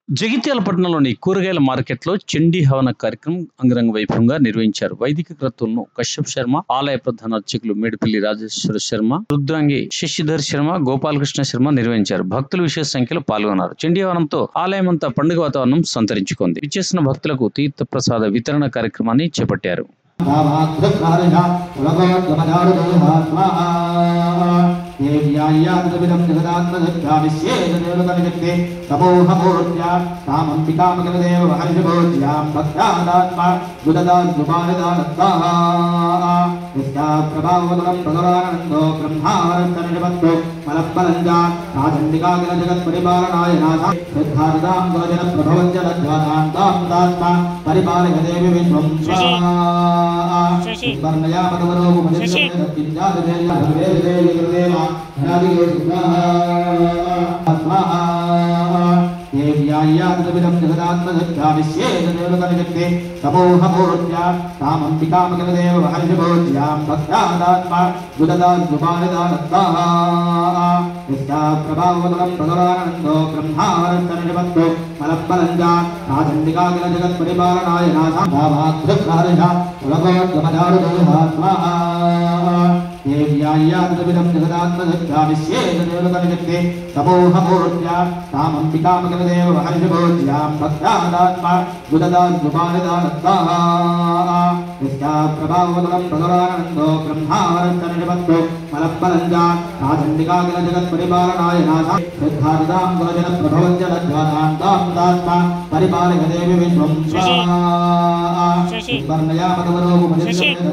జగిత్యాల పట్టణంలోని కూరగాయల మార్కెట్లో చండీ హవన కార్యక్రమం అంగరంగ వైభవంగా నిర్వహించారు. వైదిక క్రతువులను కశ్యప్ శర్మ, ఆలయ ప్రధాన అర్చకులు మేడిపల్లి రాజేశ్వర శర్మ, రుద్రాంగి శశిధర్ శర్మ, గోపాలకృష్ణ శర్మ నిర్వహించారు. భక్తులు విశేష సంఖ్యలో పాల్గొన్నారు. చండీ హవనంతో ఆలయమంతా పండుగ వాతావరణం సంతరించుకుంది. విచ్చేసిన భక్తులకు తీర్థ ప్రసాద వితరణ కార్యక్రమాన్ని చేపట్టారు. देव्याय्यादविदं जगदात्मदत्ताविश्येदेवतनिजक्ते तपोहमूर्त्या तामम्बिकामगलदेव हर्षभोज्यां भक्तादात्मा बुददाद्युपानिदानत्वाः यस्या प्रभावदलं भगवानन्दो ब्रह्मावरन्तनिजपत्तो मलब्बलञ्जा राजण्डिकाकिलजगत्परिपालनाय नाथा श्रद्धारदां गुणजनप्रभवञ्जलध्वानां तां दात्मा परिपालय देवी विश्वं स्वाहा स्वर्णयामदवरोमुपनिषद् देव्याय्यादविदं जगदात्मदत्ताविश्येदेवतनिजक्ते तपोहमूर्त्या तामम्बिकामगलदेव हर्षभोज्यां भक्तादात्मा बुददाद्युपानिदानत्वाः यस्या प्रभावदलं भगवानन्दो ब्रह्मावरन्तनिजपत्तो मलब्बलञ्जा राजण्डिकाकिलजगत्परिपालनाय नाथा स्वाहा देव्याय्यादविदं जगदात्मदत्ताविश्येदेवतनिजक्ते तपोहमूर्त्या तामम्बिकामगलदेव हर्षभोज्यां भक्तादात्मा बुददाद्युपानिदानत्वाः यस्या प्रभावदलं भगवानन्दो ब्रह्मावरन्तनिजपत्तो मलब्बलञ्जा राजण्डिकाकिलजगत्परिपालनाय नाथा श्रद्धारदां गुणजनप्रभवञ्जलध्वानां तां दात्मा परिपालय देवी विश्वं स्वाहा स्वर्णयामदवरोमुपनिषद्